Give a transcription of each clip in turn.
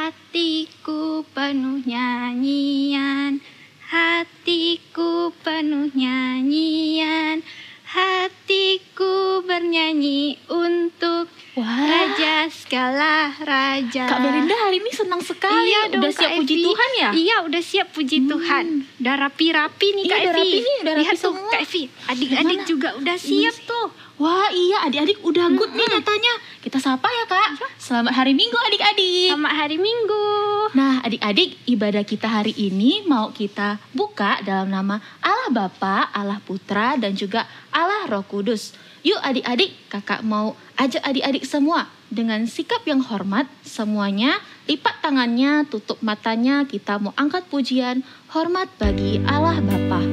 Hatiku penuh nyanyian, hatiku penuh nyanyian, hatiku bernyanyi untuk Raja segala raja. Kak Belinda hari ini senang sekali. Iya dong, udah siap Kak puji Evi. Tuhan ya? Iya, udah siap puji Tuhan. Udah rapi-rapi nih Iya, Kak udah Evi. rapi nih, udah rapi Lihat tuh semua. Kak Evi, adik-adik Gimana? juga udah siap tuh. Wah iya, adik-adik udah good nih katanya. Kita sapa ya Kak. Selamat hari Minggu adik-adik. Selamat hari Minggu. Nah adik-adik, ibadah kita hari ini mau kita buka dalam nama Allah Bapa, Allah Putra, dan juga Allah Roh Kudus. Yuk adik-adik, kakak mau ajak adik-adik semua dengan sikap yang hormat, semuanya lipat tangannya, tutup matanya, kita mau angkat pujian, hormat bagi Allah Bapa.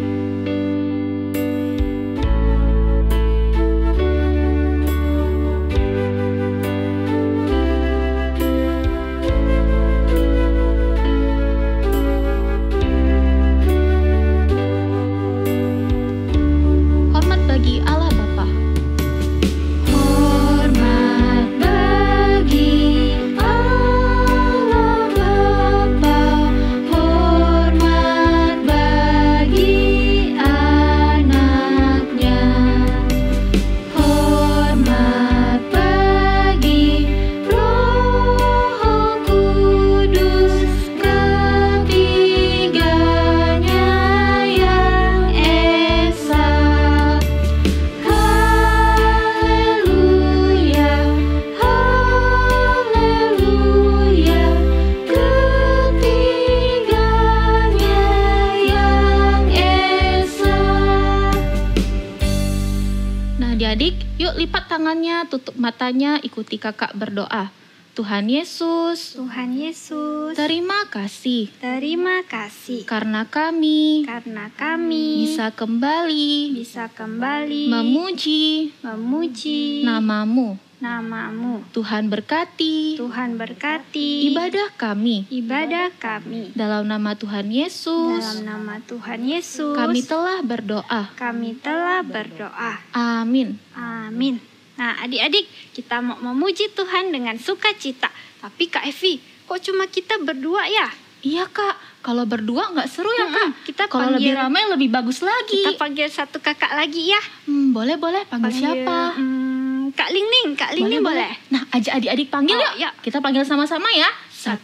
Hormat bagi Allah Bapa. Hormat bagi Allah Bapa, hormat bagi anaknya, hormat bagi Roh Kudus, ketiganya yang esa. Haleluya, haleluya, ketiganya yang esa. Nah adik-adik, yuk lipat tangannya, tutup matanya, ikuti kakak berdoa. Tuhan Yesus, Tuhan Yesus, terima kasih terima kasih karena kami karena kami bisa kembali memuji namamu. namamu. Tuhan berkati Tuhan berkati ibadah kami. dalam Dalam nama Tuhan Yesus, nama Tuhan Yesus kami telah berdoa. berdoa. Amin. Amin. Nah, adik-adik, kita mau memuji Tuhan dengan sukacita. Tapi Kak Evi, kok cuma kita berdua ya? Iya kak, kalau berdua nggak seru ya kak. Kita Kalau lebih panggil, ramai lebih bagus lagi. kita panggil satu kakak lagi ya. Boleh panggil siapa? Kak Ling boleh? Nah, ajak adik-adik panggil Oh, yuk. yuk. Kita panggil sama-sama ya. 1,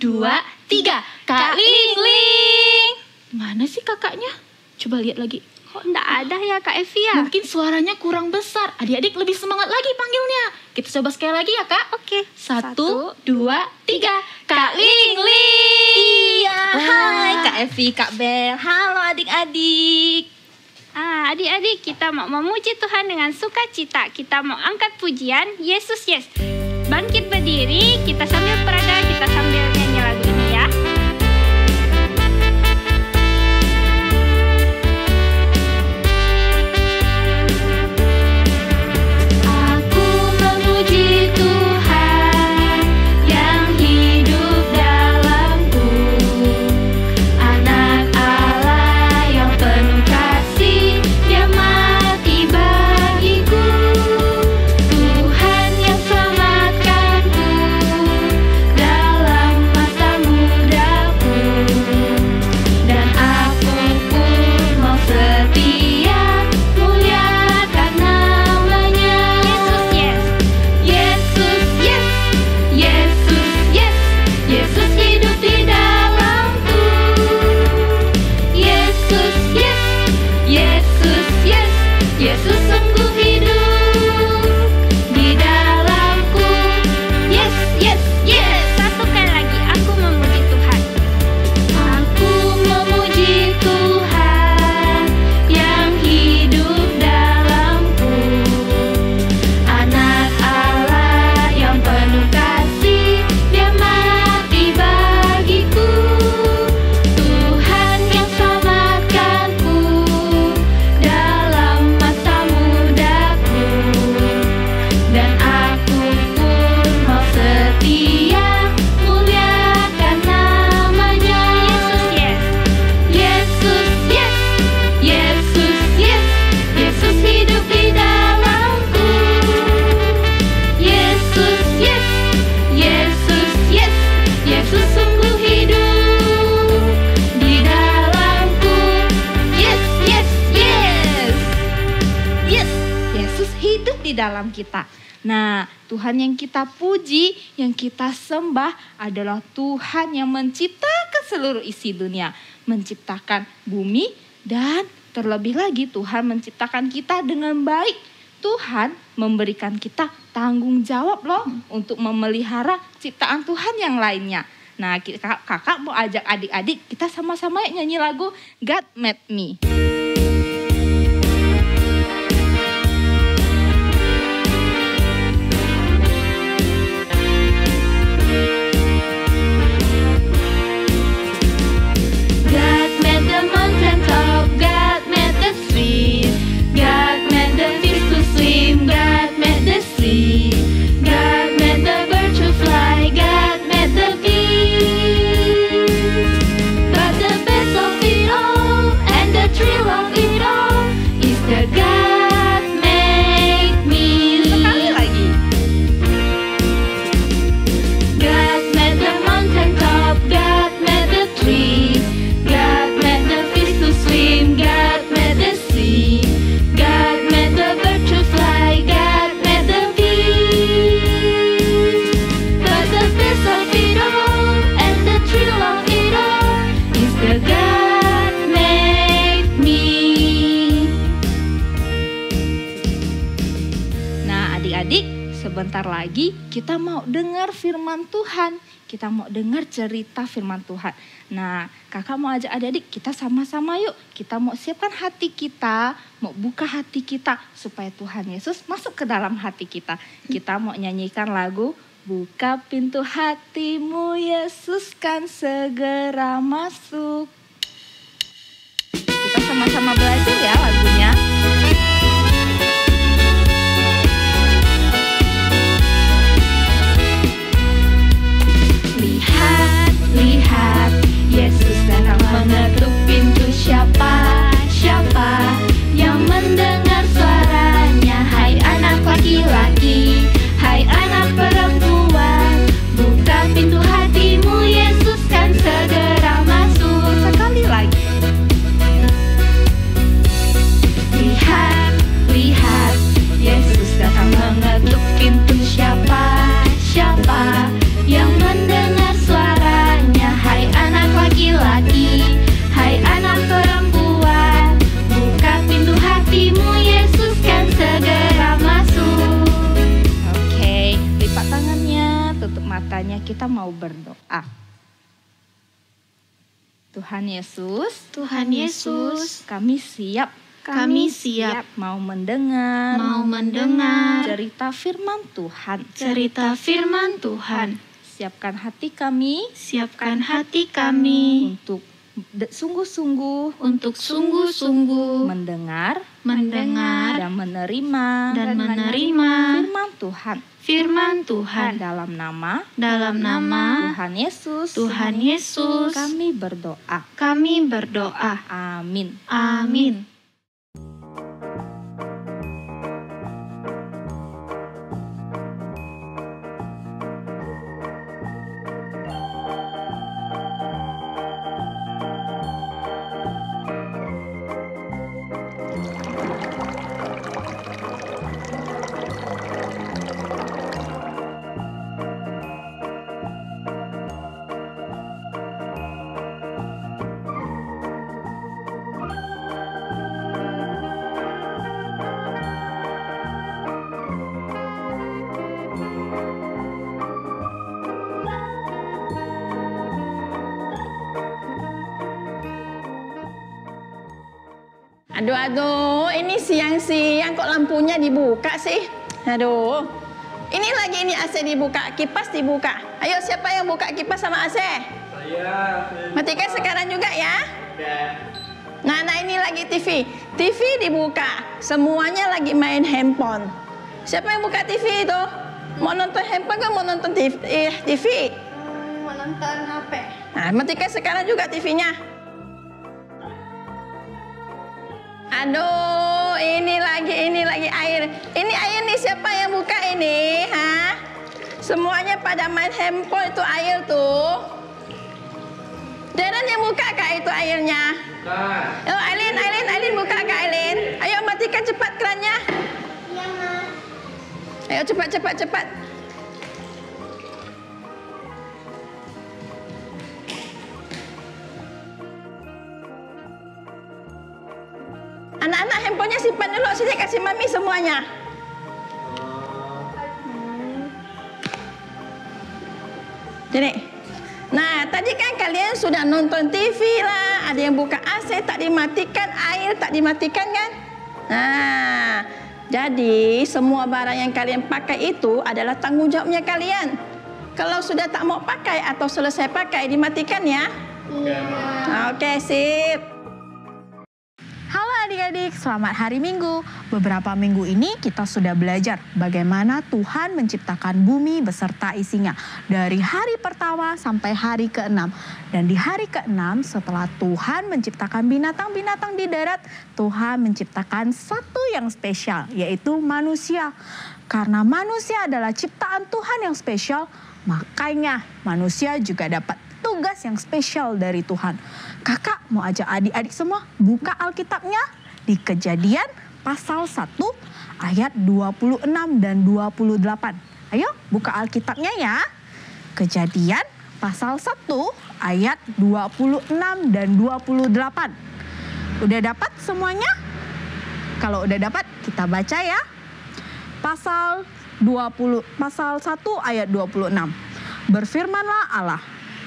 2, 3. Kak Ling. Mana sih kakaknya? Coba lihat lagi. Kok enggak ada ya Kak Evi ya? Mungkin suaranya kurang besar. Adik-adik lebih semangat lagi panggilnya. Kita coba sekali lagi ya kak. Oke. 1, 2, 3. Kak Ling. Iya, hai Kak Evi, Kak Bel. Halo adik-adik. Adik-adik, kita mau memuji Tuhan dengan sukacita. Kita mau angkat pujian Yesus Yes. Bangkit berdiri, kita sambil peraga, kita sambil nyanyi lagu ini ya. Aku memuji Tuhan yang hidup dalamku, anak Allah yang penuh kasih, Dia mati bagiku. Tuhan yang selamatkanku dalam di dalam kita. Nah, Tuhan yang kita puji, yang kita sembah adalah Tuhan yang menciptakan seluruh isi dunia. Menciptakan bumi dan terlebih lagi Tuhan menciptakan kita dengan baik. Tuhan memberikan kita tanggung jawab loh untuk memelihara ciptaan Tuhan yang lainnya. Nah, kakak mau ajak adik-adik kita sama-sama nyanyi lagu God Made Me. God made the mountain top, God made the street, God made the fish to swim, God made the sea, God made the bird to fly, God made the bees. But the best of it all and the thrill of it all is the God made me. Sekali lagi. God made the mountain top, God made the trees, God made the fish to swim, God made the sea, God made the bird to fly, God made the bees. But the best of it all and the thrill of it all is the God made me. Nah, adik-adik, sebentar lagi kita mau dengar firman Tuhan. Kita mau dengar cerita firman Tuhan. Nah, kakak mau ajak adik-adik kita sama-sama yuk. Kita mau siapkan hati kita, mau buka hati kita supaya Tuhan Yesus masuk ke dalam hati kita. Kita mau nyanyikan lagu Buka Pintu Hatimu, Yesus kan segera masuk. Kita sama-sama belajar ya lagunya. Lihat, lihat, Yesus datang mengetuk pintu. Siapa, siapa yang mendengar suaranya? Hai anak laki-laki, hai anak perempuan, buka pintu hatimu, Yesus kan segera masuk. Sekali lagi. Lihat, lihat, Yesus datang mengetuk pintu. Siapa, siapa yang mendengar suaranya? Hai anak laki-laki, hai anak perempuan, buka pintu hatimu, Yesus kan segera masuk. Oke, lipat tangannya, tutup matanya, kita mau berdoa. Tuhan Yesus, Tuhan Yesus, kami siap kami siap mau mendengar cerita firman Tuhan. cerita firman Tuhan. Siapkan hati kami Siapkan hati kami untuk sungguh-sungguh untuk sungguh-sungguh mendengar mendengar dan menerima firman Tuhan. firman Tuhan. Dalam nama Dalam nama Tuhan Yesus, Tuhan Yesus, kami berdoa. kami berdoa. Amin. Amin. Aduh, ini siang-siang kok lampunya dibuka sih? Aduh, ini AC dibuka, kipas dibuka. Ayo, siapa yang buka kipas sama AC? Saya. Matikan sekarang juga ya. Nah, ini lagi TV. TV dibuka, semuanya lagi main handphone. Siapa yang buka TV itu? Mau nonton handphone kan mau nonton TV? Mau nonton HP. Nah, matikan sekarang juga TV-nya. Aduh, ini lagi air. Ini air nih siapa yang buka ini? Hah? Semuanya pada main handphone itu air tuh. Darren yang buka kak itu airnya? Oh, Aileen buka kak Aileen. Ayo matikan cepat kerannya. Iya, Ma. Ayo cepat, cepat, cepat. Anak-anak handphonenya simpan dulu, sini kasih mami semuanya. Jadi, nah tadi kan kalian sudah nonton TV lah, ada yang buka AC tak dimatikan, air tak dimatikan kan? Nah, jadi semua barang yang kalian pakai itu adalah tanggung jawabnya kalian. Kalau sudah tak mau pakai atau selesai pakai, dimatikan ya? Iya. Oke, sip. Halo adik-adik, selamat hari Minggu. Beberapa minggu ini kita sudah belajar bagaimana Tuhan menciptakan bumi beserta isinya. Dari hari pertama sampai hari ke-6. Dan di hari ke-6 setelah Tuhan menciptakan binatang-binatang di darat, Tuhan menciptakan satu yang spesial, yaitu manusia. Karena manusia adalah ciptaan Tuhan yang spesial, makanya manusia juga dapat tugas yang spesial dari Tuhan. Kakak mau ajak adik-adik semua buka Alkitabnya di Kejadian pasal 1 ayat 26 dan 28. Ayo buka Alkitabnya ya. Kejadian pasal 1 ayat 26 dan 28. Udah dapat semuanya? Kalau udah dapat kita baca ya. Pasal 1 ayat 26. Berfirmanlah Allah,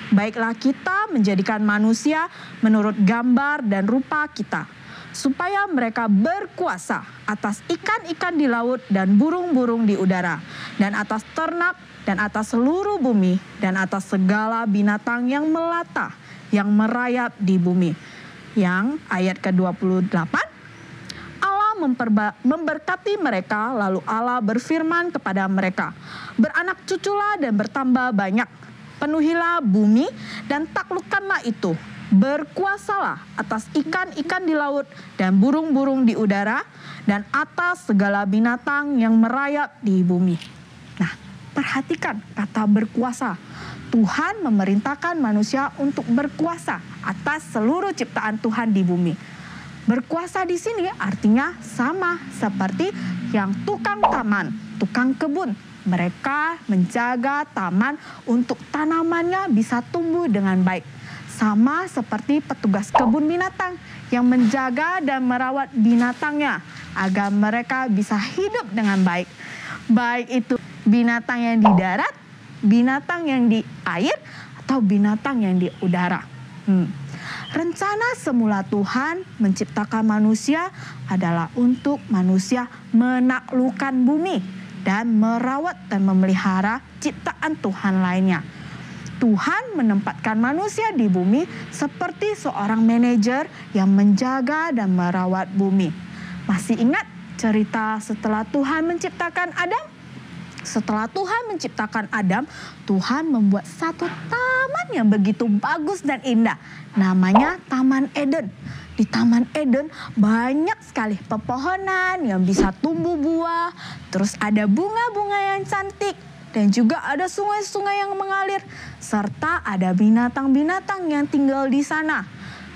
baiklah kita menjadikan manusia menurut gambar dan rupa kita, supaya mereka berkuasa atas ikan-ikan di laut dan burung-burung di udara, dan atas ternak, dan atas seluruh bumi, dan atas segala binatang yang melata, yang merayap di bumi. Yang ayat ke-28, Allah memberkati mereka, lalu Allah berfirman kepada mereka, beranak cuculah dan bertambah banyak, penuhilah bumi dan taklukkanlah itu. Berkuasalah atas ikan-ikan di laut dan burung-burung di udara dan atas segala binatang yang merayap di bumi. Nah, perhatikan kata berkuasa. Tuhan memerintahkan manusia untuk berkuasa atas seluruh ciptaan Tuhan di bumi. Berkuasa di sini artinya sama seperti yang tukang taman, tukang kebun. Mereka menjaga taman untuk tanamannya bisa tumbuh dengan baik. Sama seperti petugas kebun binatang yang menjaga dan merawat binatangnya agar mereka bisa hidup dengan baik. Baik itu binatang yang di darat, binatang yang di air, atau binatang yang di udara. Rencana semula Tuhan menciptakan manusia adalah untuk manusia menaklukkan bumi dan merawat dan memelihara ciptaan Tuhan lainnya. Tuhan menempatkan manusia di bumi seperti seorang manajer yang menjaga dan merawat bumi. Masih ingat cerita setelah Tuhan menciptakan Adam? Setelah Tuhan menciptakan Adam, Tuhan membuat satu taman yang begitu bagus dan indah. Namanya Taman Eden. Di Taman Eden banyak sekali pepohonan yang bisa tumbuh buah. Terus ada bunga-bunga yang cantik. Dan juga ada sungai-sungai yang mengalir. Serta ada binatang-binatang yang tinggal di sana.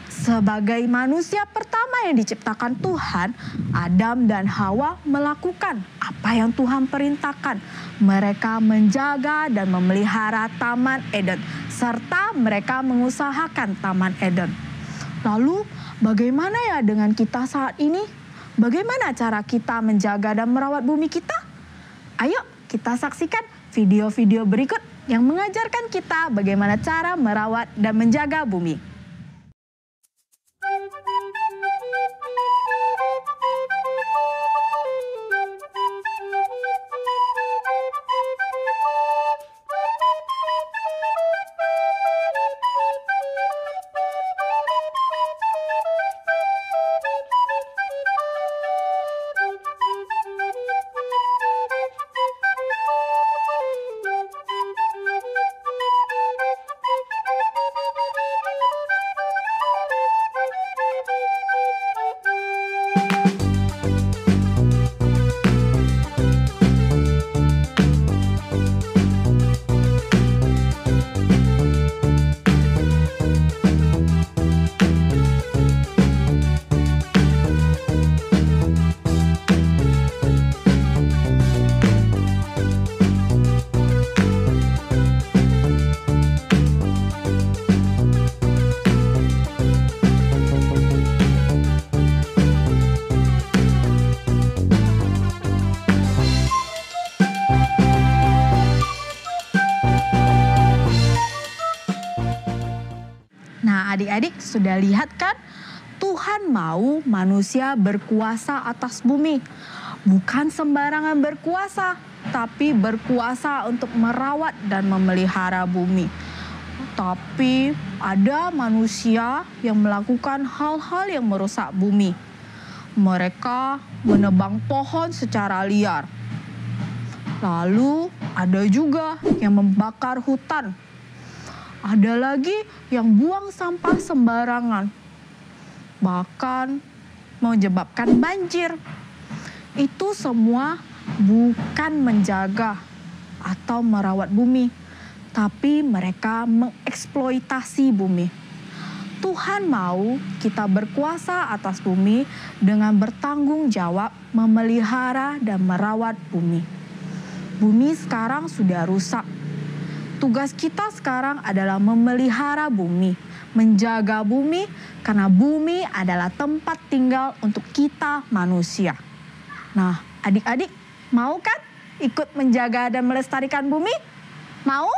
Sebagai manusia pertama yang diciptakan Tuhan, Adam dan Hawa melakukan apa yang Tuhan perintahkan. Mereka menjaga dan memelihara Taman Eden, serta mereka mengusahakan Taman Eden. Lalu, bagaimana ya dengan kita saat ini? Bagaimana cara kita menjaga dan merawat bumi kita? Ayo kita saksikan video-video berikut yang mengajarkan kita bagaimana cara merawat dan menjaga bumi. Nah, adik-adik sudah lihat kan? Tuhan mau manusia berkuasa atas bumi. Bukan sembarangan berkuasa, tapi berkuasa untuk merawat dan memelihara bumi. Tapi ada manusia yang melakukan hal-hal yang merusak bumi. Mereka menebang pohon secara liar. Lalu ada juga yang membakar hutan. Ada lagi yang buang sampah sembarangan. Bahkan menyebabkan banjir. Itu semua bukan menjaga atau merawat bumi, tapi mereka mengeksploitasi bumi. Tuhan mau kita berkuasa atas bumi dengan bertanggung jawab memelihara dan merawat bumi. Bumi sekarang sudah rusak. Tugas kita sekarang adalah memelihara bumi, menjaga bumi, karena bumi adalah tempat tinggal untuk kita manusia. Nah, adik-adik mau kan ikut menjaga dan melestarikan bumi? Mau?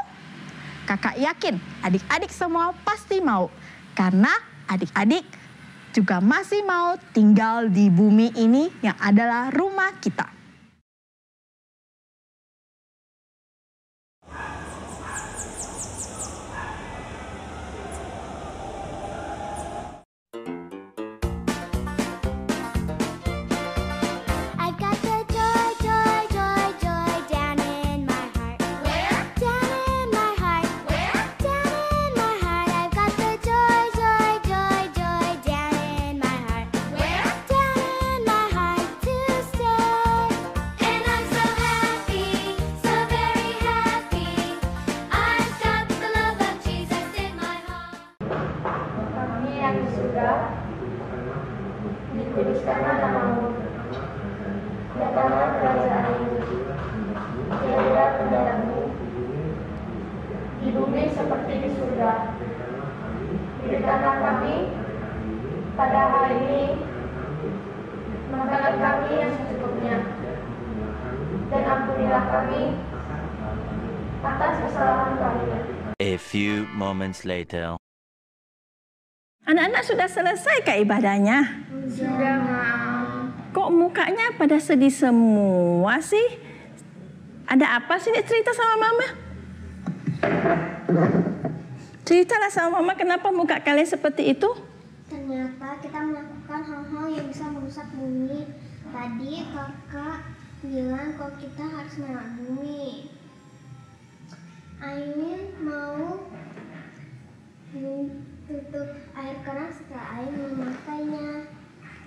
Kakak yakin adik-adik semua pasti mau. Karena adik-adik juga masih mau tinggal di bumi ini yang adalah rumah kita. I've got the joy, joy, joy, joy down in my heart. Where? Down in my heart. Where? Down in my heart. I've got the joy, joy, joy, joy down in my heart. Where? Down in my heart to stay. And I'm so happy, so very happy. I've got the love of Jesus in my heart. Kami yang sudah dituliskan namamu, datanglah kerajaan itu, jadilah kehendakmu di bumi seperti di surga. Berikanlah kami pada hari ini makanan kami yang secukupnya, dan ampunilah kami atas kesalahan kami. A few moments later. Anak-anak sudah selesai kah ibadahnya? Sudah, Mam. Kok mukanya pada sedih semua sih? Ada apa sih, Nek, cerita sama Mama? Ceritalah sama Mama, kenapa muka kalian seperti itu? Ternyata kita melakukan hal-hal yang bisa merusak bumi. Tadi kakak bilang kalau kita harus merawat bumi. Aileen mau tutup air keran setelah Aileen memakainya.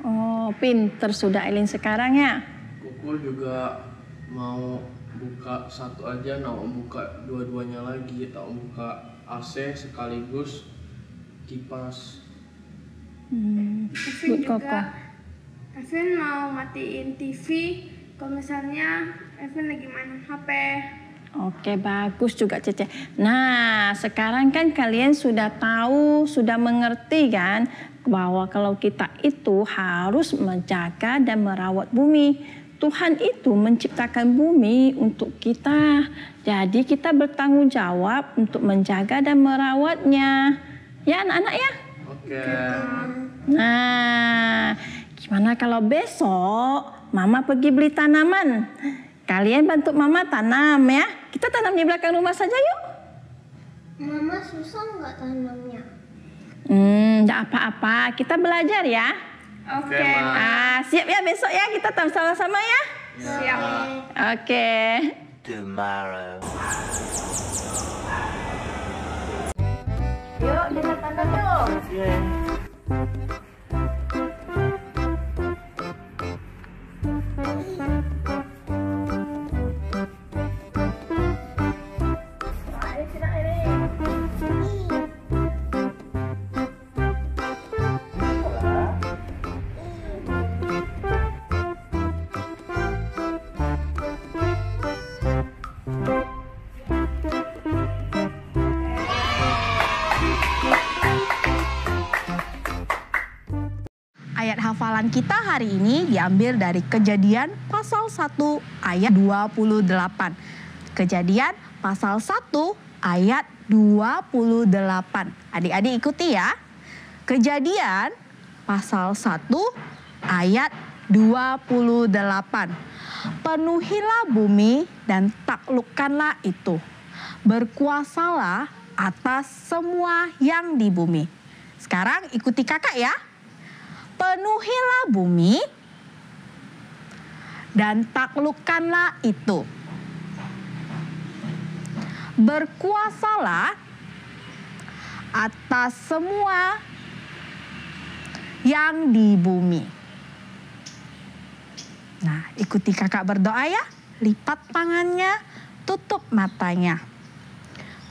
Oh, pinter sudah Aileen sekarang ya. Kukul juga mau buka satu aja, nak mau buka dua-duanya lagi, tak mau buka AC sekaligus kipas. Kevin Good Koko. juga, Kevin mau matiin TV kalau misalnya Kevin lagi main HP. Oke, bagus juga Cece. Nah, sekarang kan kalian sudah tahu, sudah mengerti kan bahwa kalau kita itu harus menjaga dan merawat bumi. Tuhan itu menciptakan bumi untuk kita. Jadi kita bertanggung jawab untuk menjaga dan merawatnya. Ya anak-anak ya? Oke. Nah, gimana kalau besok Mama pergi beli tanaman? Kalian bantu Mama tanam ya. Kita tanam di belakang rumah saja yuk. Mama susah nggak tanamnya? Enggak apa-apa. Kita belajar ya. Oke, Siap ya besok ya kita tanam sama-sama ya. siap. Oke. Tomorrow. Yuk, kita tanam yuk. Ayat hafalan kita hari ini diambil dari Kejadian pasal 1 ayat 28. Kejadian pasal 1 ayat 28. Adik-adik ikuti ya. Kejadian pasal 1 ayat 28. Penuhilah bumi dan taklukkanlah itu. Berkuasalah atas semua yang di bumi. Sekarang ikuti kakak ya. Penuhilah bumi dan taklukkanlah itu. Berkuasalah atas semua yang di bumi. Nah, ikuti kakak berdoa ya. Lipat tangannya, tutup matanya.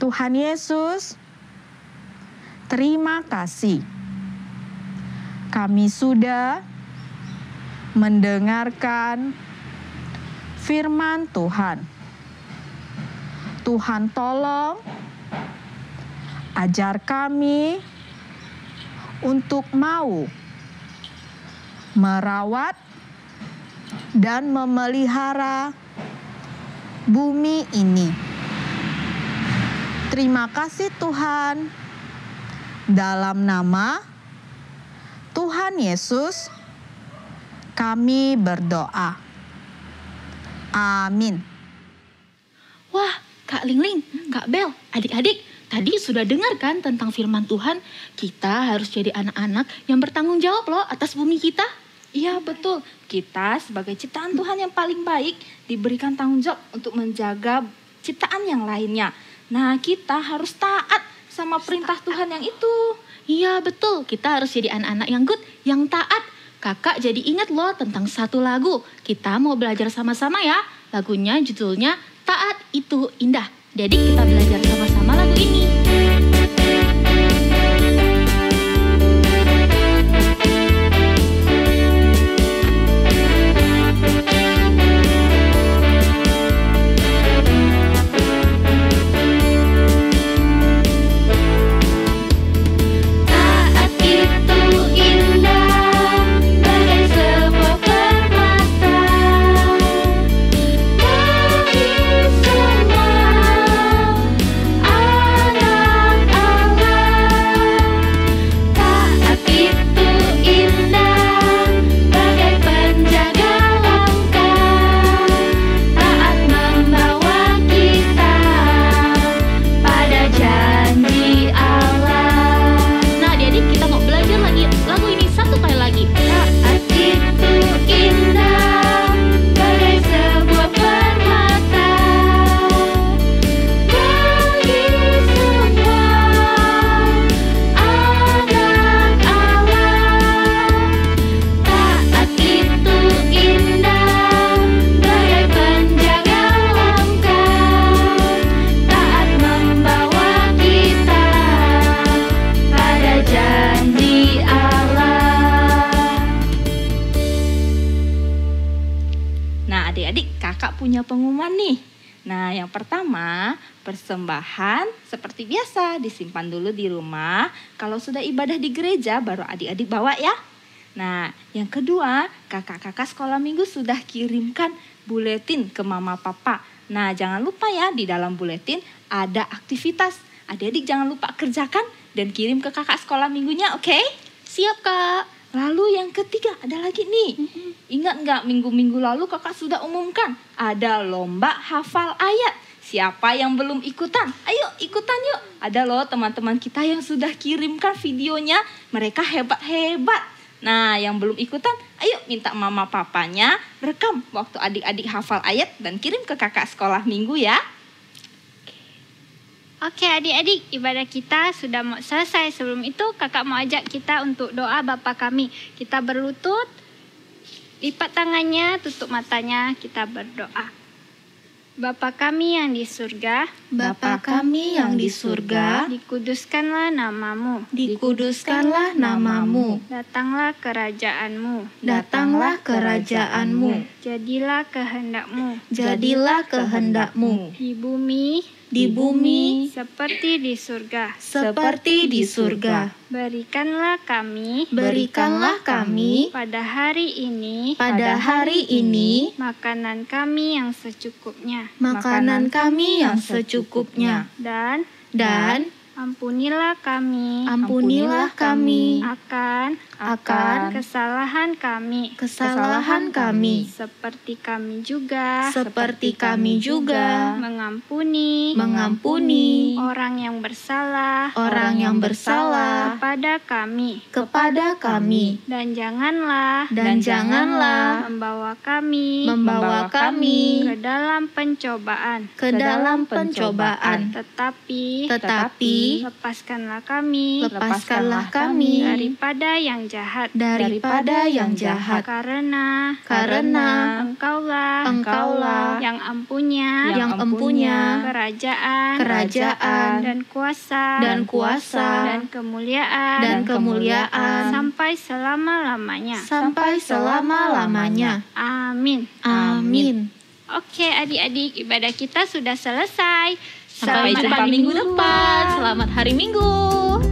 Tuhan Yesus, terima kasih. Kami sudah mendengarkan firman Tuhan. Tuhan tolong ajar kami untuk mau merawat dan memelihara bumi ini. Terima kasih Tuhan. Dalam nama Tuhan Yesus kami berdoa. Amin. Wah, Kak Lingling, Kak Bel, adik-adik, tadi sudah dengar kan tentang firman Tuhan? Kita harus jadi anak-anak yang bertanggung jawab loh atas bumi kita. Iya betul, kita sebagai ciptaan Tuhan yang paling baik diberikan tanggung jawab untuk menjaga ciptaan yang lainnya. Nah, kita harus taat sama perintah Tuhan yang itu. Iya betul, kita harus jadi anak-anak yang good, yang taat. Kakak jadi ingat loh tentang satu lagu. Kita mau belajar sama-sama ya. Lagunya judulnya Taat Itu Indah. Jadi kita belajar sama-sama lagu ini. Punya pengumuman nih. Nah, yang pertama, persembahan seperti biasa disimpan dulu di rumah. Kalau sudah ibadah di gereja baru adik-adik bawa ya. Nah, yang kedua, kakak-kakak sekolah minggu sudah kirimkan buletin ke mama papa. Nah, jangan lupa ya di dalam buletin ada aktivitas. Adik-adik jangan lupa kerjakan dan kirim ke kakak sekolah minggunya, oke? Siap Kak. Lalu yang ketiga ada lagi nih. Ingat nggak minggu-minggu lalu kakak sudah umumkan ada lomba hafal ayat. Siapa yang belum ikutan? Ayo ikutan yuk. Ada loh teman-teman kita yang sudah kirimkan videonya. Mereka hebat-hebat. Nah yang belum ikutan ayo minta mama papanya rekam waktu adik-adik hafal ayat dan kirim ke kakak sekolah minggu ya. Oke adik-adik, ibadah kita sudah mau selesai. Sebelum itu kakak mau ajak kita untuk doa Bapa kami. Kita berlutut, lipat tangannya, tutup matanya, kita berdoa. Bapa kami yang di surga, Bapa kami yang di surga, dikuduskanlah namamu. dikuduskanlah namamu. Datanglah kerajaanmu. Datanglah kerajaanmu. Jadilah kehendakmu Jadilah kehendakmu di bumi di bumi seperti di surga. seperti di surga. Berikanlah kami Berikanlah kami pada hari ini pada hari ini makanan kami yang secukupnya. makanan kami yang secukupnya. Dan ampunilah kami Ampunilah kami akan kesalahan kami seperti kami juga mengampuni orang yang bersalah kepada kami. dan janganlah membawa kami ke dalam pencobaan, tetapi lepaskanlah kami daripada yang jahat. Karena Engkaulah yang empunya kerajaan dan kuasa dan kemuliaan sampai selama-lamanya. Amin. Oke adik-adik, ibadah kita sudah selesai. Sampai jumpa minggu depan. Selamat hari Minggu.